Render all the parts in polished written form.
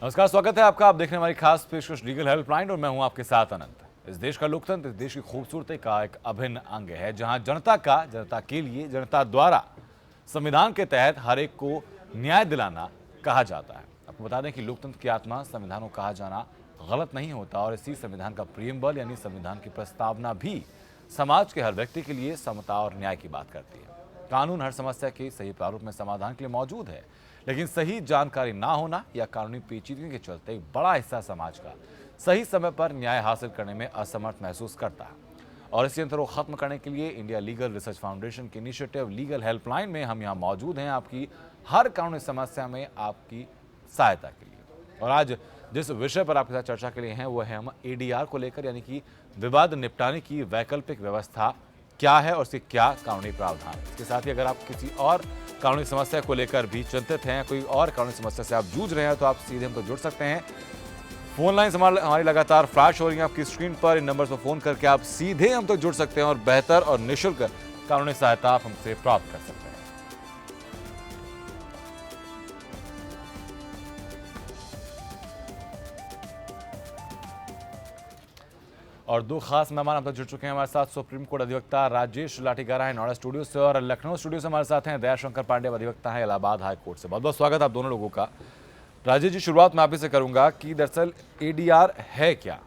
नमस्कार, स्वागत है आपका। आप देखने हमारी खास पेशकश लीगल हेल्पलाइन और मैं हूं आपके साथ अनंत। इस देश का लोकतंत्र इस देश की खूबसूरती का एक अभिन्न अंग है, जहां जनता के लिए, जनता द्वारा संविधान के तहत हर एक को न्याय दिलाना कहा जाता है। आपको बता दें कि लोकतंत्र की आत्मा संविधान को कहा जाना गलत नहीं होता और इसी संविधान का प्रियम्बल यानी संविधान की प्रस्तावना भी समाज के हर व्यक्ति के लिए समता और न्याय की बात करती है। कानून हर समस्या के सही प्रारूप में समाधान के लिए मौजूद है, लेकिन सही जानकारी ना होना या कानूनी पेचीदगी के चलते एक बड़ा हिस्सा समाज का सही समय पर न्याय हासिल करने में असमर्थ महसूस करता है। और इसी अंतर को खत्म करने के लिए इंडिया लीगल रिसर्च फाउंडेशन की इनिशिएटिव लीगल हेल्पलाइन में हम यहाँ मौजूद हैं, आपकी हर कानूनी समस्या में आपकी सहायता के लिए। और आज जिस विषय पर आपके साथ चर्चा के लिए हैं वो है हम ADR को लेकर, यानी कि विवाद निपटाने की वैकल्पिक व्यवस्था क्या है और इसके क्या कानूनी प्रावधान है। इसके साथ ही अगर आप किसी और कानूनी समस्या को लेकर भी चिंतित हैं, कोई और कानूनी समस्या से आप जूझ रहे हैं, तो आप सीधे हम तक जुड़ सकते हैं। फोन लाइन हमारी लगातार फ्लैश हो रही है आपकी स्क्रीन पर। इन नंबर्स पर फोन करके आप सीधे हम तक जुड़ सकते हैं और बेहतर और निःशुल्क कानूनी सहायता आप हमसे प्राप्त कर सकते हैं। और दो खास मेहमान अब तक जुड़ चुके हैं हमारे साथ। सुप्रीम कोर्ट अधिवक्ता राजेश लाठीगारा है नोएडा स्टूडियो से, और लखनऊ स्टूडियो से हमारे साथ हैं दयाशंकर पांडे, अधिवक्ता है इलाहाबाद हाई कोर्ट से। बहुत बहुत स्वागत आप दोनों लोगों का। राजेश जी, शुरुआत मैं आप ही से करूंगा कि दरअसल ADR है क्या?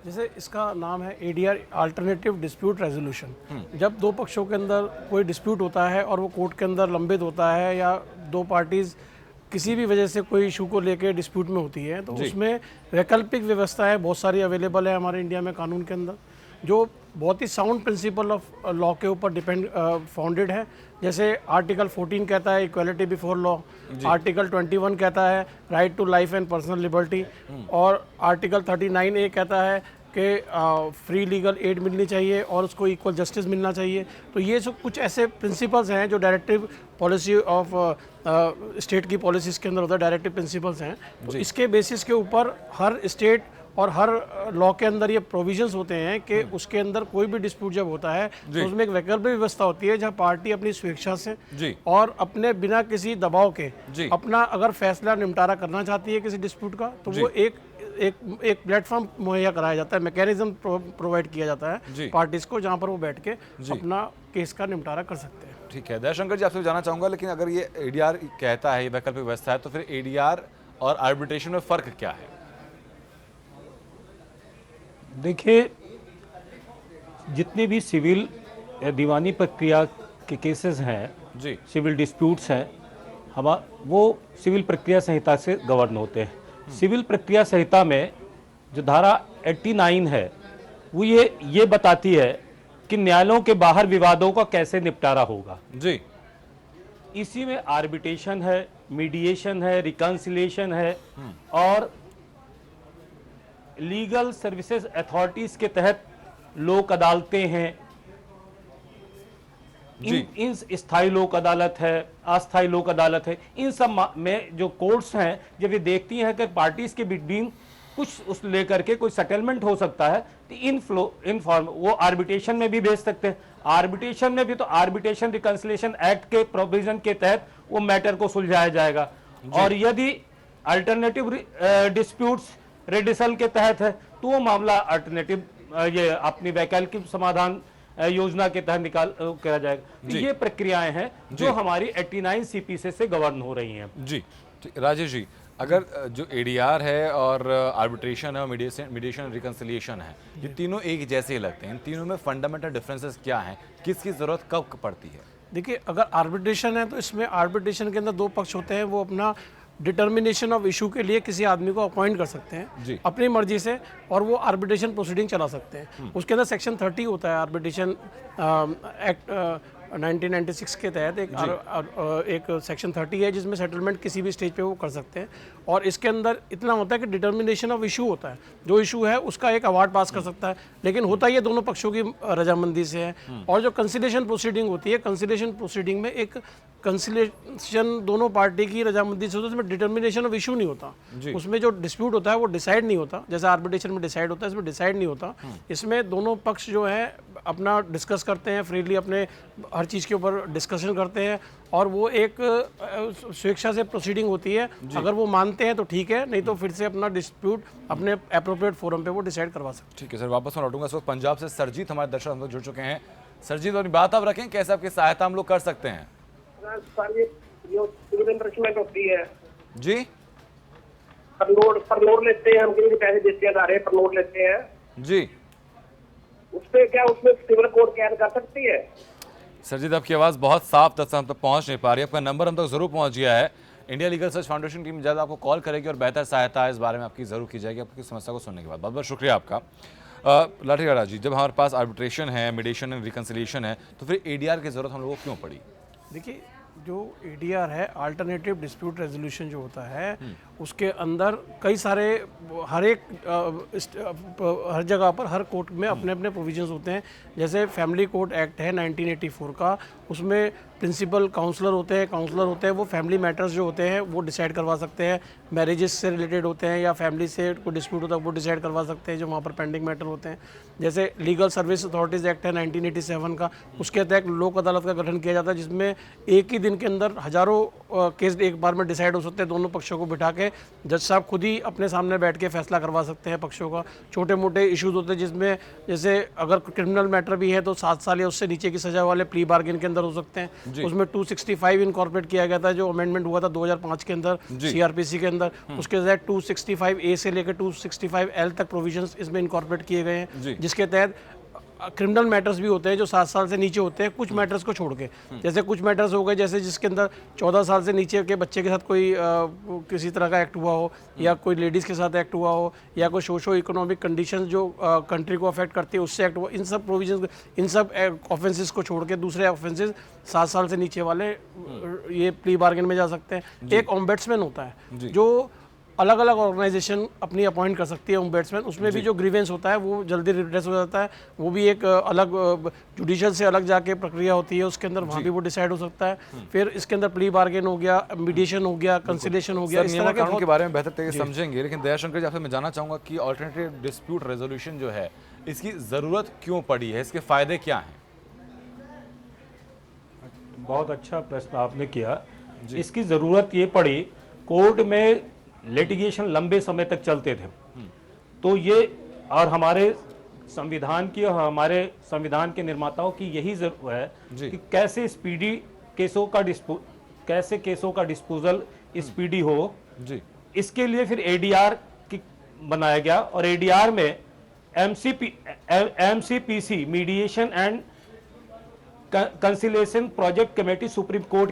जैसे इसका नाम है ADR, अल्टरनेटिव डिस्प्यूट रेजोल्यूशन। जब दो पक्षों के अंदर कोई डिस्प्यूट होता है और वो कोर्ट के अंदर लंबित होता है, या दो पार्टीज किसी भी वजह से कोई इशू को लेकर डिस्प्यूट में होती है, तो उसमें वैकल्पिक व्यवस्थाएं बहुत सारी अवेलेबल है हमारे इंडिया में कानून के अंदर, जो बहुत ही साउंड प्रिंसिपल ऑफ लॉ के ऊपर डिपेंड फाउंडेड है। जैसे आर्टिकल 14 कहता है इक्वालिटी बिफोर लॉ, आर्टिकल 21 कहता है right to life and personal liberty, और आर्टिकल 39A कहता है कि फ्री लीगल एड मिलनी चाहिए और उसको इक्वल जस्टिस मिलना चाहिए। तो ये सब कुछ ऐसे प्रिंसिपल्स हैं जो डायरेक्टिव पॉलिसी ऑफ स्टेट की पॉलिसीज़ के अंदर होता है, डायरेक्टिव प्रिंसिपल्स हैं। तो इसके बेसिस के ऊपर हर स्टेट और हर लॉ के अंदर ये प्रोविजंस होते हैं कि उसके अंदर कोई भी डिस्प्यूट जब होता है तो उसमें एक वैकल्पिक व्यवस्था होती है, जहां पार्टी अपनी स्वेच्छा से और अपने बिना किसी दबाव के अपना अगर फैसला निपटारा करना चाहती है किसी डिस्प्यूट का, तो वो एक प्लेटफॉर्म मुहैया कराया जाता है, मैकेनिज्म प्रोवाइड किया जाता है पार्टीज को, जहां पर वो बैठ के अपना केस का निपटारा कर सकते हैं। ठीक है दयाशंकर जी, आपसे जानना चाहूंगा, लेकिन अगर ये ADR कहता है, ये वैकल्पिक व्यवस्था है, तो फिर ADR और आर्बिट्रेशन में फर्क क्या है? देखिए, जितने भी सिविल या दीवानी प्रक्रिया के केसेस हैं, सिविल डिस्प्यूट्स हैं, वो सिविल प्रक्रिया संहिता से गवर्न होते हैं। सिविल प्रक्रिया संहिता में जो धारा 89 है वो ये बताती है कि न्यायालयों के बाहर विवादों का कैसे निपटारा होगा। जी, इसी में आर्बिट्रेशन है, मीडिएशन है, रिकंसिलिएशन है, और लीगल सर्विसेज अथॉरिटीज के तहत लोक अदालतें हैं। इन स्थायी लोक अदालत है, अस्थायी लोक अदालत है, इन सब में जो कोर्ट्स हैं जब ये देखती हैं कि पार्टीज के बिटवीन कुछ उस लेकर के कोई सेटलमेंट हो सकता है, तो इन फॉर्म वो आर्बिट्रेशन में भी भेज सकते हैं। आर्बिट्रेशन में भी तो आर्बिट्रेशन रिकंसिलिएशन एक्ट के प्रोविजन के तहत वो मैटर को सुलझाया जाएगा। और यदि अल्टरनेटिव डिस्प्यूट्स रेडिसल के तहत है तो वो मामला अल्टरनेटिव ये अपनी वैकल्पिक समाधान योजना के तहत करा जाएगा। तो ये प्रक्रियाएं हैं जो हमारी 89 CPC से गवर्न हो रही हैं। जी राजेश जी, अगर जो ADR है और आर्बिट्रेशन है और मीडिएशन रिकंसिलिएशन है, ये तीनों एक जैसे ही लगते हैं, इन तीनों में फंडामेंटल डिफरेंसेस क्या हैं, किसकी जरूरत कब पड़ती है? देखिए, अगर आर्बिट्रेशन है तो इसमें आर्बिट्रेशन के अंदर दो पक्ष होते हैं, वो अपना डिटर्मिनेशन ऑफ इशू के लिए किसी आदमी को अपॉइंट कर सकते हैं अपनी मर्जी से, और वो आर्बिट्रेशन प्रोसीडिंग चला सकते हैं। उसके अंदर सेक्शन 30 होता है आर्बिट्रेशन एक्ट 1996 के तहत एक सेक्शन 30 है, जिसमें सेटलमेंट किसी भी स्टेज पे वो कर सकते हैं। और इसके अंदर इतना होता है कि डिटर्मिनेशन ऑफ इशू होता है, जो इशू है उसका एक अवार्ड पास कर सकता है, लेकिन होता ये दोनों पक्षों की रजामंदी से है। और जो कंसिलिएशन प्रोसीडिंग होती है, कंसिलिएशन प्रोसीडिंग में एक कंसिलिएशन दोनों पार्टी की रजामंदी से होता है, उसमें डिटर्मिनेशन ऑफ इशू नहीं होता। उसमें जो डिस्प्यूट होता है वो डिसाइड नहीं होता, जैसे आर्बिट्रेशन में डिसाइड होता है, इसमें डिसाइड नहीं होता। इसमें दोनों पक्ष जो है अपना डिस्कस करते हैं फ्रीली, अपने हर चीज़ के ऊपर डिस्कशन करते हैं और वो एक स्वेच्छा से प्रोसीडिंग होती है। अगर वो मानते हैं तो ठीक है, नहीं तो फिर से अपना डिस्प्यूट अपने अप्रोप्रिएट फोरम पे वो डिसाइड करवा सकते हैं। ठीक है सर, वापस मैं लौटूंगा। इस वक्त पंजाब से सरजीत हमारे दर्शक हम लोग जुड़ चुके हैं। सरजीत, अपनी बात आप रखें, कैसे आपकी सहायता हम लोग कर सकते हैं? सर, ये सिविल इन्वेस्टमेंट होती है, जी पर लोड लेते हैं हम, किसी पैसे देते हैं, अदारे पर लोड लेते हैं, जी उसपे क्या उसमें सिविल कोर्ट कैद कर सकती है? सरजीत, आपकी आवाज़ बहुत साफ तक हम तक पहुंच नहीं पा रही है। आपका नंबर हम तक जरूर पहुंच गया है। India legal search foundation team जल्द आपको कॉल करेगी और बेहतर सहायता इस बारे में आपकी जरूर की जाएगी, आपकी समस्या को सुनने के बाद। बहुत बहुत शुक्रिया आपका। लाठीगढ़ जी, जब हमारे पास आर्बिट्रेशन है, मीडिएशन एंड रिकन्सिलिएशन है, तो फिर एडीआर की जरूरत हम लोगों को क्यों पड़ी? देखिए, जो एडीआर है, अल्टरनेटिव डिस्प्यूट रेजोल्यूशन जो होता है, उसके अंदर कई सारे हर जगह पर हर कोर्ट में अपने अपने प्रोविजंस होते हैं। जैसे फैमिली कोर्ट एक्ट है 1984 का, उसमें प्रिंसिपल काउंसलर होते हैं, वो फैमिली मैटर्स जो होते हैं वो डिसाइड करवा सकते हैं। मैरिजेस से रिलेटेड होते हैं या फैमिली से कोई डिस्प्यूट होता है वो डिसाइड करवा सकते हैं जो वहाँ पर पेंडिंग मैटर होते हैं। जैसे लीगल सर्विस अथॉरिटीज़ एक्ट है 1987 का, उसके तहत लोक अदालत का गठन किया जाता है, जिसमें एक ही दिन के अंदर हज़ारों केस एक बार में डिसाइड हो सकते हैं। दोनों पक्षों को बिठा के जज साहब खुद ही अपने सामने बैठ के फैसला करवा सकते हैं पक्षों का। छोटे मोटे इश्यूज होते हैं जिसमें जैसे अगर क्रिमिनल मैटर भी है तो 7 साल या उससे नीचे की सजा वाले प्ली बार्गेन के अंदर हो सकते हैं। उसमें 265 इनकॉर्पोरेट किया गया था, जो अमेंडमेंट हुआ था 2005 के अंदर सीआरपीसी के अंदर। उसके तहत 265A से लेकर 265L तक प्रोविजंस इसमें इनकॉर्पोरेट किए गए हैं, जिसके तहत क्रिमिनल मैटर्स भी होते हैं जो 7 साल से नीचे होते हैं, कुछ मैटर्स को छोड़ के। जैसे कुछ मैटर्स हो गए, जैसे जिसके अंदर 14 साल से नीचे के बच्चे के साथ कोई किसी तरह का एक्ट हुआ हो, या कोई लेडीज़ के साथ एक्ट हुआ हो, या कोई सोशो इकोनॉमिक कंडीशन जो कंट्री को अफेक्ट करती है उससे एक्ट हुआ, इन सब प्रोविजन, इन सब ऑफेंसेस को छोड़ के दूसरे ऑफेंसेस 7 साल से नीचे वाले ये प्ली बार्गेन में जा सकते हैं। एक ओम्बेड्समैन होता है जो अलग अलग ऑर्गेनाइजेशन अपनी अपॉइंट कर सकती है ओम्बेड्समैन, उसमें भी जो ग्रीवेंस होता है वो जल्दी रिड्रेस हो जाता है। वो भी एक अलग जुडिशल से अलग जाके प्रक्रिया होती है, उसके अंदर वहाँ भी वो डिसाइड हो सकता है। फिर इसके अंदर प्ली बार्गेन हो गया, मीडिएशन हो गया, कंसिलेशन हो गया, इस तरह के कानून के बारे में बेहतर तरीके से समझेंगे। लेकिन दयाशंकर जी, आपसे मैं जानना चाहूँगा कि अल्टरनेटिव डिस्प्यूट रेजोल्यूशन जो है, इसकी ज़रूरत क्यों पड़ी है, इसके फ़ायदे क्या हैं? बहुत अच्छा प्रश्न आपने किया। इसकी ज़रूरत ये पड़ी, कोर्ट में लिटिगेशन लंबे समय तक चलते थे, तो ये और हमारे संविधान की और हमारे संविधान के निर्माताओं की यही जरूरत है कि कैसे स्पीडी केसों का डिस्पोजल स्पीडी हो जी। इसके लिए फिर एडीआर बनाया गया और एडीआर में MCPC mediation and conciliation project committee supreme court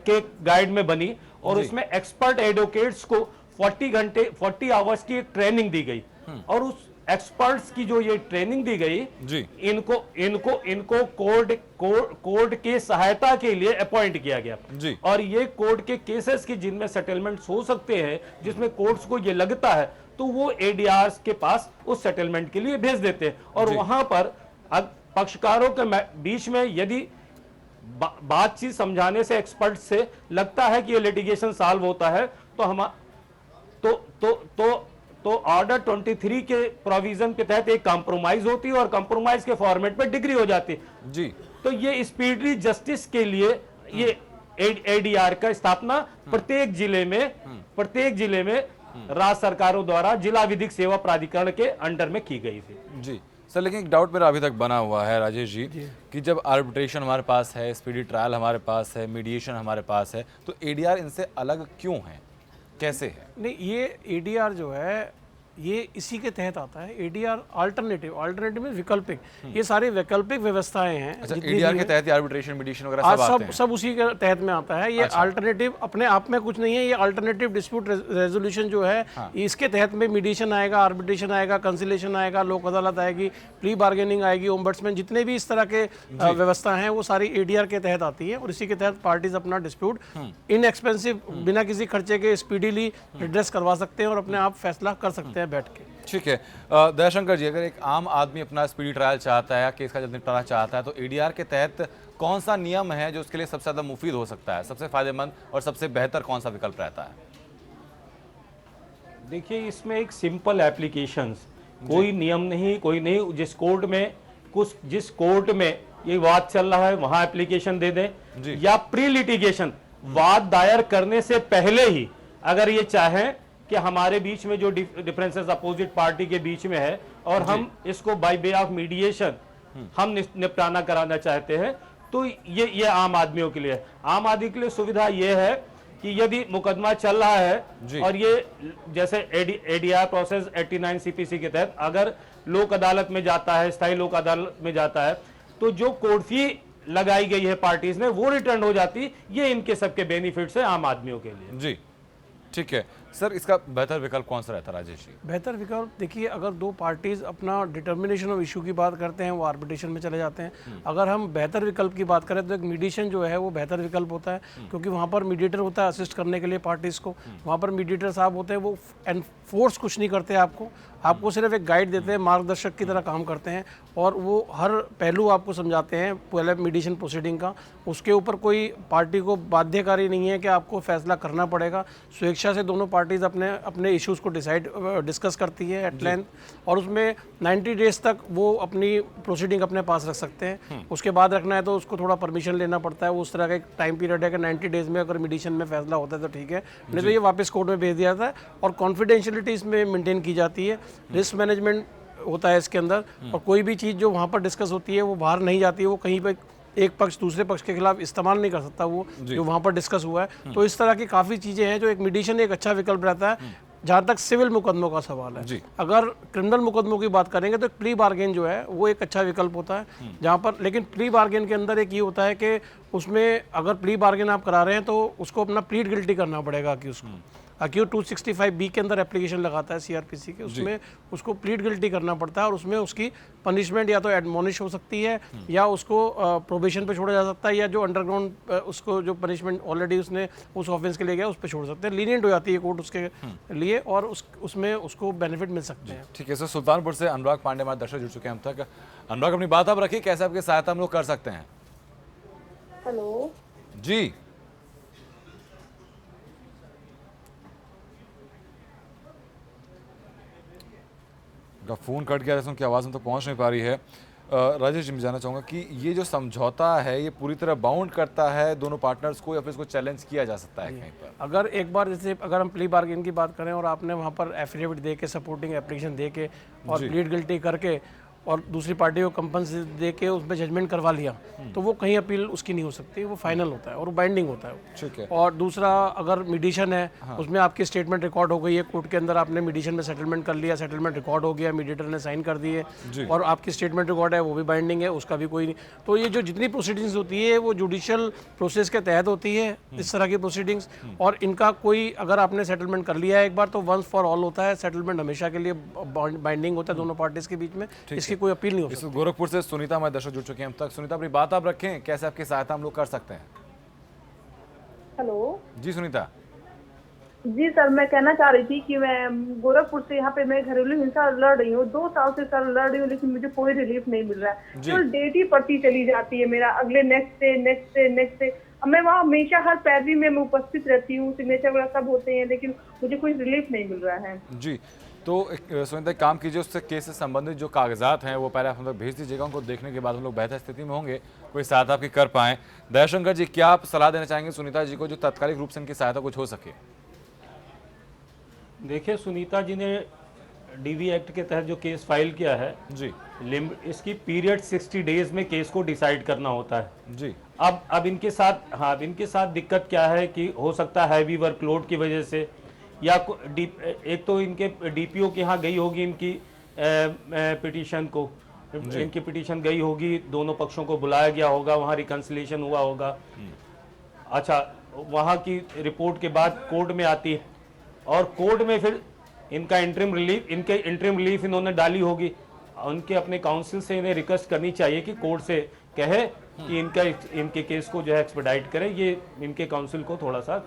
के गाइड में बनी और उसमें एक्सपर्ट एडवोकेट्स को 40 आवर्स की एक ट्रेनिंग दी गई और उस एक्सपर्ट्स की जो ये ट्रेनिंग दी गई जी, इनको कोर्ट के सहायता के लिए अपॉइंट किया गया जी। और ये कोर्ट के केसेस की जिनमें सेटलमेंट्स हो सकते हैं, जिसमें कोर्ट्स को ये लगता है, तो वो एडीआर के पास उस सेटलमेंट के लिए भेज देते हैं। और वहां पर पक्षकारों के बीच में यदि बातचीत समझाने से एक्सपर्ट से लगता है कि ये लिटिगेशन सॉल्व होता है, तो हम तो ऑर्डर 23 के प्रोविजन के तहत एक कॉम्प्रोमाइज होती है और कॉम्प्रोमाइज के फॉर्मेट पे डिग्री हो जाती है जी। तो ये स्पीडी जस्टिस के लिए ये एडीआर का स्थापना प्रत्येक जिले में राज्य सरकारों द्वारा जिला विधिक सेवा प्राधिकरण के अंडर में की गई थी जी। सर, लेकिन एक डाउट मेरा अभी तक बना हुआ है राजेश जी कि जब आर्बिट्रेशन हमारे पास है, स्पीडी ट्रायल हमारे पास है, मीडिएशन हमारे पास है, तो एडीआर इनसे अलग क्यों है, कैसे है? नहीं, ये एडीआर जो है ये इसी के तहत आता है। एडीआर अल्टरनेटिव में वैकल्पिक, ये सारी वैकल्पिक व्यवस्थाएं हैं। अच्छा, एडीआर के तहत आर्बिट्रेशन मीडिएशन वगैरह सब आते हैं? सब उसी के तहत में आता है। ये अल्टरनेटिव अपने आप में कुछ नहीं है, ये अल्टरनेटिव डिस्प्यूट रेजोल्यूशन जो है इसके तहत में मीडिएशन आएगा, आर्बिट्रेशन आएगा, कंसिलेशन आएगा, लोक अदालत आएगी, प्ली बार्गेनिंग आएगी, ओम्बड्समैन, जितने भी इस तरह के व्यवस्था हैं वो सारी एडीआर के तहत आती है। और इसी के तहत पार्टीज अपना डिस्प्यूट इनएक्सपेंसिव, बिना किसी खर्चे के स्पीडीली रिड्रेस करवा सकते हैं और अपने आप फैसला कर सकते हैं बैठ के। ठीक है। दयाशंकर जी, अगर एक आम आदमी अपना स्पीडी ट्रायल चाहता है या केस का जल्द निपटारा चाहता है, तो एडीआर के तहत कौन सा नियम है जो उसके लिए सबसे ज़्यादा मुफीद हो सकता है, सबसे फायदेमंद और सबसे बेहतर कौन सा विकल्प रहता है? देखिए, इसमें एक सिंपल एप्लीकेशंस, कोई नियम नहीं, कोई नहीं। जिस कोर्ट में ये वाद चल रहा है वहां एप्लीकेशन दे जी। दें, या प्री लिटिगेशन वाद दायर करने से पहले ही अगर ये चाहें कि हमारे बीच में जो डिफरेंसेस अपोजिट पार्टी के बीच में है और हम इसको बाय वे ऑफ मीडिएशन हम निपटाना कराना चाहते हैं, तो ये आम आदमियों के लिए है। आम आदमी के लिए सुविधा ये है कि यदि मुकदमा चल रहा है और ये जैसे एडीआर प्रोसेस 89 सीपीसी के तहत अगर लोक अदालत में जाता है, स्थायी लोक अदालत में जाता है, तो जो कोर्ट फी लगाई गई है पार्टीज ने वो रिटर्न हो जाती। ये इनके सबके बेनिफिट्स है आम आदमियों के लिए। जी ठीक है सर, इसका बेहतर विकल्प कौन सा रहता है राजेश जी? बेहतर विकल्प देखिए, अगर दो पार्टीज अपना डिटर्मिनेशन ऑफ इशू की बात करते हैं वो आर्बिट्रेशन में चले जाते हैं। अगर हम बेहतर विकल्प की बात करें तो एक मीडिएशन जो है वो बेहतर विकल्प होता है, क्योंकि वहाँ पर मीडिएटर होता है असिस्ट करने के लिए पार्टीज को। वहाँ पर मीडिएटर साहब होते हैं, वो एनफोर्स कुछ नहीं करते आपको सिर्फ एक गाइड देते हैं, मार्गदर्शक की तरह काम करते हैं, और वो हर पहलू आपको समझाते हैं पहले मीडिएशन प्रोसीडिंग का। उसके ऊपर कोई पार्टी को बाध्यकारी नहीं है कि आपको फैसला करना पड़ेगा। स्वेच्छा से दोनों पार्टीज अपने इश्यूज़ को डिस्कस करती है एट लेंथ, और उसमें 90 डेज तक वो अपनी प्रोसीडिंग अपने पास रख सकते हैं। उसके बाद रखना है तो उसको थोड़ा परमिशन लेना पड़ता है। वो उस तरह का एक टाइम पीरियड है कि 90 डेज में अगर मीडिएशन में फैसला होता है तो ठीक है, नहीं तो ये वापस कोर्ट में भेज दिया जाता है। और कॉन्फिडेंशियलिटी इसमें मेंटेन की जाती है, रिस्क मैनेजमेंट होता है इसके अंदर, और कोई भी चीज़ जो वहाँ पर डिस्कस होती है वो बाहर नहीं जाती है, वो कहीं पर एक पक्ष दूसरे पक्ष के खिलाफ इस्तेमाल नहीं कर सकता वो जो वहाँ पर डिस्कस हुआ है। तो इस तरह की काफ़ी चीज़ें हैं जो एक मीडिएशन एक अच्छा विकल्प रहता है। जहाँ तक सिविल मुकदमों का सवाल है, अगर क्रिमिनल मुकदमों की बात करेंगे तो प्ली बार्गेन जो है वो एक अच्छा विकल्प होता है जहाँ पर, लेकिन प्ली बार्गेन के अंदर एक ये होता है कि उसमें अगर प्ली बार्गेन आप करा रहे हैं तो उसको अपना प्लीड गिल्टी करना पड़ेगा अक्यूज 265B के अंदर एप्लीकेशन लगाता है सीआरपीसी के, उसमें उसको प्लीड गिल्टी करना पड़ता है, और उसमें उसकी पनिशमेंट या तो एडमोनिश हो सकती है या उसको प्रोबेशन पे छोड़ा जा सकता है, या जो अंडरग्राउंड उसको जो पनिशमेंट ऑलरेडी उसने उस ऑफेंस के लिए गया उस पर छोड़ सकते हैं। लीनियंट हो जाती है कोर्ट उसके लिए, और उसमें उसको बेनिफिट मिल सकते हैं। ठीक है सर, सुल्तानपुर से अनुराग पांडे हमारे दर्शक जुड़ चुके हैं हम तक। अनुराग, अपनी बात आप रखिए, कैसे आपकी सहायता हम लोग कर सकते हैं? हेलो जी का फ़ोन कट गया, जैसे उनकी आवाज़ में तो पहुंच नहीं पा रही है। राजेश जी, मैं जानना चाहूँगा कि ये जो समझौता है ये पूरी तरह बाउंड करता है दोनों पार्टनर्स को, या फिर इसको चैलेंज किया जा सकता है कहीं पर? अगर एक बार जैसे अगर हम प्ली बार्गेन की बात करें और आपने वहाँ पर एफिडेविट दे के, सपोर्टिंग एप्लीकेशन दे के और प्लीड गिल्टी करके और दूसरी पार्टी को कंपनसेशन दे के उसमें जजमेंट करवा लिया, तो वो कहीं अपील उसकी नहीं हो सकती, वो फाइनल होता है और बाइंडिंग होता है। ठीक है। और दूसरा, अगर मीडिएशन है उसमें आपकी स्टेटमेंट रिकॉर्ड हो गई है कोर्ट के अंदर, आपने मीडिएशन में सेटलमेंट कर लिया, सेटलमेंट रिकॉर्ड हो गया, मीडिएटर ने साइन कर दिए और आपकी स्टेटमेंट रिकॉर्ड है वो भी बाइंडिंग है, उसका भी कोई नहीं। तो ये जो जितनी प्रोसीडिंग्स होती है वो जुडिशियल प्रोसेस के तहत होती है, इस तरह की प्रोसीडिंग्स, और इनका कोई अगर आपने सेटलमेंट कर लिया है एक बार तो वंस फॉर ऑल होता है, सेटलमेंट हमेशा के लिए बाइंडिंग होता है दोनों पार्टीज के बीच में, इसकी कोई अपील नहीं हो सकती। गोरखपुर से सुनीता हमारे दर्शक जुड़ चुके हैं हम तक। सुनीता, अपनी बात आप रखें, कैसे आपकी सहायता हम लोग कर सकते हैं? हेलो जी सुनीता। जी सर, मैं कहना चाह रही थी कि मैं गोरखपुर से यहाँ पे मैं घरेलू हिंसा लड़ रही हूँ, 2 साल से सर लड़ रही हूँ, लेकिन मुझे कोई रिलीफ नहीं मिल रहा है। तो डेट ही पड़ती चली जाती है मेरा, अगले नेक्स्ट डे। मैं वहाँ हमेशा हर पैरवी में मैं उपस्थित रहती हूँ, सिग्नेचर वगैरह सब होते हैं, लेकिन मुझे कोई रिलीफ नहीं मिल रहा है। जी, तो सुनीता काम कीजिए, उससे केस से संबंधित जो कागजात हैं वो पहले आप हम लोग भेज दीजिएगा, उनको देखने के बाद हम लोग बेहतर स्थिति में होंगे, कोई सहायता आपकी कर पाएँ। दयाशंकर जी, क्या आप सलाह देना चाहेंगे सुनीता जी को जो तात्कालिक रूप से इनकी सहायता कुछ हो सके? देखिए, सुनीता जी ने डीवी एक्ट के तहत जो केस फाइल किया है जी, इसकी पीरियड 60 डेज में केस को डिसाइड करना होता है जी। अब इनके साथ दिक्कत क्या है कि हो सकता है हैवी वर्कलोड की वजह से, या एक तो इनके डीपीओ के यहाँ गई होगी इनकी पिटीशन को, इनकी पिटीशन गई होगी, दोनों पक्षों को बुलाया गया होगा, वहाँ रिकंसिलिएशन हुआ होगा। अच्छा, वहाँ की रिपोर्ट के बाद कोर्ट में आती है और कोर्ट में फिर इनका इंटरिम रिलीफ इन्होंने डाली होगी। उनके अपने काउंसिल से इन्हें रिक्वेस्ट करनी चाहिए कि कोर्ट से कहे कि इनके केस को जो है एक्सपेडाइट करें। ये इनके काउंसिल को थोड़ा सा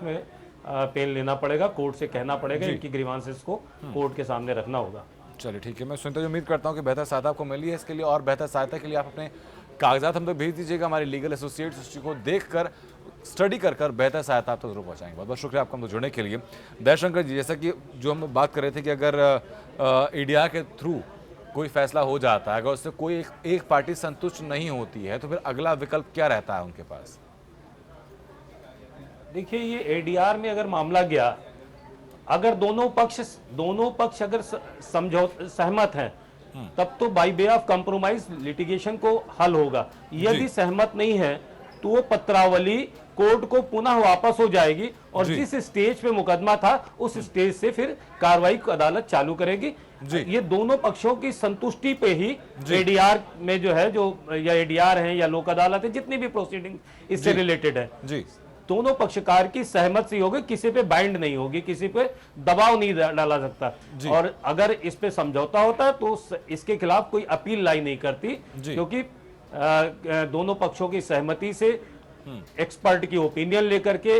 पेन लेना पड़ेगा, कोर्ट से कहना पड़ेगा, इनकी ग्रीवांसेस को कोर्ट के सामने रखना होगा। चलिए ठीक है, मैं सुनते हुए उम्मीद करता हूँ कि बेहतर सहायता आपको मिली है। इसके लिए और बेहतर सहायता के लिए आप अपने कागजात हम तक भेज दीजिएगा, हमारे लीगल एसोसिएट्स उसको देखकर स्टडी कर बेहतर सहायता आप तक जरूर पहुँचाएंगे। बहुत बहुत शुक्रिया आपका हम जुड़ने के लिए। दयाशंकर जी, जैसा कि जो हम बात कर रहे थे कि अगर एडीआर के थ्रू कोई फैसला हो जाता है, अगर उससे कोई एक पार्टी संतुष्ट नहीं होती है तो फिर अगला विकल्प क्या रहता है उनके पास? देखिए, ये एडीआर में अगर मामला गया, अगर दोनों पक्ष अगर सहमत हैं, तब तो by way of compromise litigation को हल होगा। यदि सहमत नहीं है तो वो पत्रावली कोर्ट को पुनः वापस हो जाएगी और जिस स्टेज पे मुकदमा था उस स्टेज से फिर कार्रवाई अदालत चालू करेगी। ये दोनों पक्षों की संतुष्टि पे ही एडीआर में जो है, जो या एडीआर है या लोक अदालत है, जितनी भी प्रोसीडिंग इससे रिलेटेड है, दोनों पक्षकार की सहमत से होगी, किसी पे बाइंड नहीं होगी, किसी पे दबाव नहीं डाला सकता। और अगर इस पे समझौता होता है तो इसके खिलाफ कोई अपील लाई नहीं करती, क्योंकि दोनों पक्षों की सहमति से एक्सपर्ट की ओपिनियन लेकर के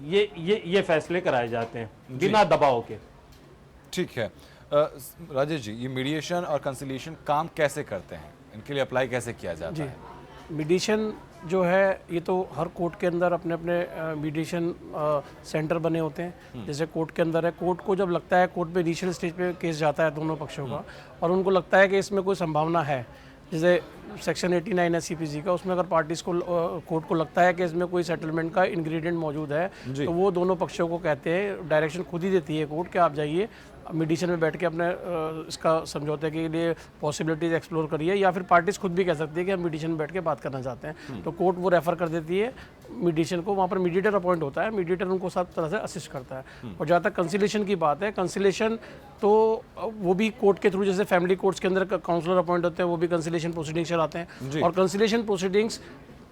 ये फैसले कराए जाते हैं बिना दबाव के। ठीक है राजेश जी, ये मीडिएशन और कंसिलिएशन काम कैसे करते हैं, इनके लिए अप्लाई कैसे किया जाता है? मीडिएशन जो है ये तो हर कोर्ट के अंदर अपने अपने मीडिएशन सेंटर बने होते हैं। जैसे कोर्ट के अंदर है, कोर्ट को जब लगता है, कोर्ट पे इनिशियल स्टेज पे केस जाता है दोनों पक्षों का और उनको लगता है कि इसमें कोई संभावना है, जैसे सेक्शन 89 है सीपीसी का, उसमें अगर पार्टीज को कोर्ट को लगता है कि इसमें कोई सेटलमेंट का इंग्रेडिएंट मौजूद है तो वो दोनों पक्षों को कहते हैं, डायरेक्शन खुद ही देती है कोर्ट कि आप जाइए मीडिएशन में बैठ के अपने इसका समझौते के लिए पॉसिबिलिटीज एक्सप्लोर करिए, या फिर पार्टीज खुद भी कह सकती है कि हम मीडिएशन में बैठ के बात करना चाहते हैं, तो कोर्ट वो रेफर कर देती है मीडिएशन को। वहाँ पर मीडिएटर अपॉइंट होता है, मीडिएटर उनको सब तरह से असिस्ट करता है। और जहाँ तक कंसिलेशन की बात है, कंसिलेशन तो वो भी कोर्ट के थ्रू, जैसे फैमिली कोर्ट्स के अंदर काउंसलर अपॉइंट होते हैं, वो भी कंसिलेशन प्रोसीडिंग्स चलाते हैं। और कंसिलेशन प्रोसीडिंग्स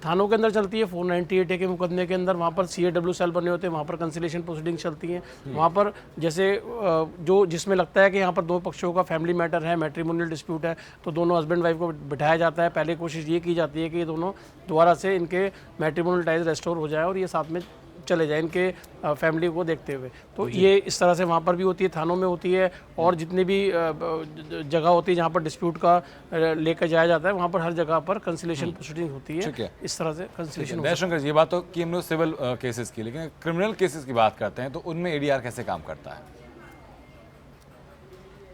थानों के अंदर चलती है 498A के मुकदमे के अंदर, वहाँ पर CAW सेल बने होते हैं, वहाँ पर कंसिलेशन प्रोसीडिंग चलती हैं। वहाँ पर जैसे जो जिसमें लगता है कि यहाँ पर दो पक्षों का फैमिली मैटर है, मैट्रिमोनियल डिस्प्यूट है, तो दोनों हस्बैंड वाइफ को बिठाया जाता है। पहले कोशिश ये की जाती है कि ये दोनों दोबारा से इनके मैट्रिमोनियल टाइज रेस्टोर हो जाए और ये साथ में चले जाए इनके फैमिली को देखते हुए। तो ये इस तरह से वहाँ पर भी होती है, थानों में होती है, और जितनी भी जगह होती है जहाँ पर डिस्प्यूट का लेकर जाया जाता है, वहाँ पर हर जगह पर कंसिलेशन प्रोसीडिंग होती है। इस तरह से कंसिलेशन। दयाशंकर जी, ये बात तो कि हम लोग सिविल केसेस की, लेकिन क्रिमिनल केसेस की बात करते हैं तो उनमें एडीआर कैसे काम करता है?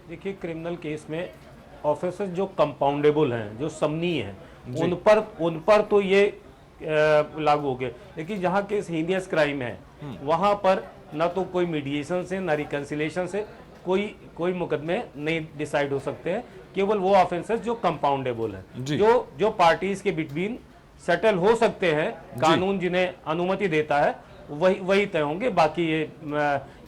देखिए, क्रिमिनल केस में ऑफेंसेस जो कंपाउंडेबल हैं, जो समनीय हैं, उन पर तो ये लागू हो गए। लेकिन जहाँ केस हीनियस क्राइम है वहां पर ना तो कोई मीडिएशन से ना रिकंसिलेशन से कोई मुकदमे नहीं डिसाइड हो सकते हैं। केवल वो ऑफेंसेस जो कंपाउंडेबल है, जो पार्टीज के बिटवीन सेटल हो सकते हैं, कानून जिन्हें अनुमति देता है वही तय होंगे। बाकी ये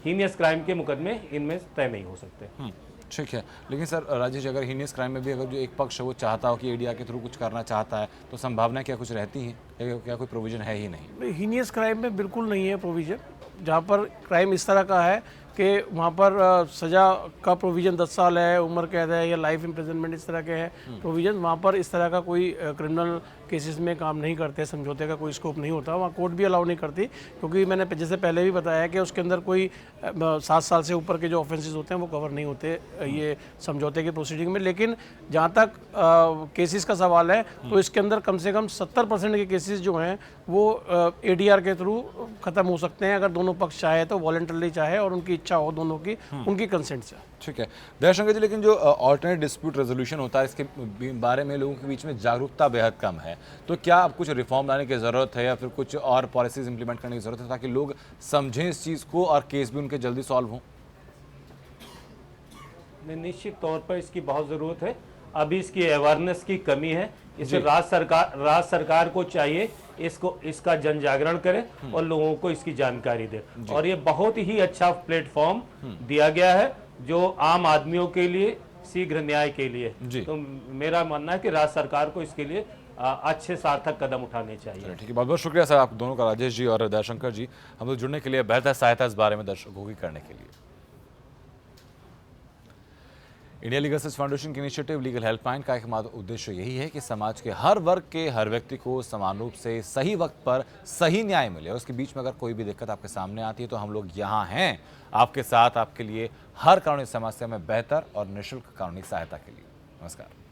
हीनियस क्राइम के मुकदमे इनमें तय नहीं हो सकते। ठीक है, लेकिन सर राजेश, अगर हीनियस क्राइम में भी अगर जो एक पक्ष है वो चाहता हो कि एडीआर के थ्रू कुछ करना चाहता है, तो संभावना क्या कुछ रहती है, क्या कोई प्रोविजन है ही नहीं? हीनियस क्राइम में बिल्कुल नहीं है प्रोविजन। जहाँ पर क्राइम इस तरह का है कि वहाँ पर सज़ा का प्रोविज़न 10 साल है, उम्र कैद है या लाइफ इम्प्रिजनमेंट, इस तरह के है प्रोविज़न। वहाँ पर इस तरह का कोई क्रिमिनल केसेस में काम नहीं करते, समझौते का कोई स्कोप नहीं होता, वहाँ कोर्ट भी अलाउ नहीं करती, क्योंकि मैंने जैसे पहले भी बताया कि उसके अंदर कोई 7 साल से ऊपर के जो ऑफेंसेस होते हैं वो कवर नहीं होते ये समझौते के प्रोसीडिंग में। लेकिन जहाँ तक केसेस का सवाल है तो इसके अंदर कम से कम 70% के केसेस जो हैं वो एडीआर के थ्रू ख़त्म हो सकते हैं, अगर दोनों पक्ष चाहे तो, वॉलंटरली चाहे और उनकी इच्छा हो दोनों की, उनकी कंसेंट से। ठीक है दयाशंकर जी, लेकिन जो ऑल्टरनेट डिस्प्यूट रेजोल्यूशन होता है इसके बारे में लोगों के बीच में जागरूकता बेहद कम है, तो क्या अब कुछ रिफॉर्म लाने की ज़रूरत है या फिर कुछ और पॉलिसीज इंप्लीमेंट करने की ज़रूरत है ताकि लोग समझें इस चीज़ को और केस भी उनके जल्दी सॉल्व हों? निश्चित तौर पर इसकी बहुत ज़रूरत है। अभी इसकी अवेयरनेस की कमी है। इसे राज्य सरकार को चाहिए इसका जन जागरण करे और लोगों को इसकी जानकारी दे। और ये बहुत ही अच्छा प्लेटफॉर्म दिया गया है जो आम आदमियों के लिए शीघ्र न्याय के लिए। तो मेरा मानना है कि राज्य सरकार को इसके लिए अच्छे सार्थक कदम उठाने चाहिए। ठीक है, बहुत बहुत शुक्रिया सर आप दोनों का, राजेश जी और दयाशंकर जी, हम लोग जुड़ने के लिए, बेहतर सहायता इस बारे में दर्शकों की करने के लिए। इंडिया लीगल सर्विस फाउंडेशन की इनिशिएटिव लीगल हेल्पलाइन का एकमात्र उद्देश्य यही है कि समाज के हर वर्ग के हर व्यक्ति को समान रूप से सही वक्त पर सही न्याय मिले। और उसके बीच में अगर कोई भी दिक्कत आपके सामने आती है तो हम लोग यहाँ हैं आपके साथ, आपके लिए हर कानूनी समस्या में बेहतर और निःशुल्क कानूनी सहायता के लिए। नमस्कार।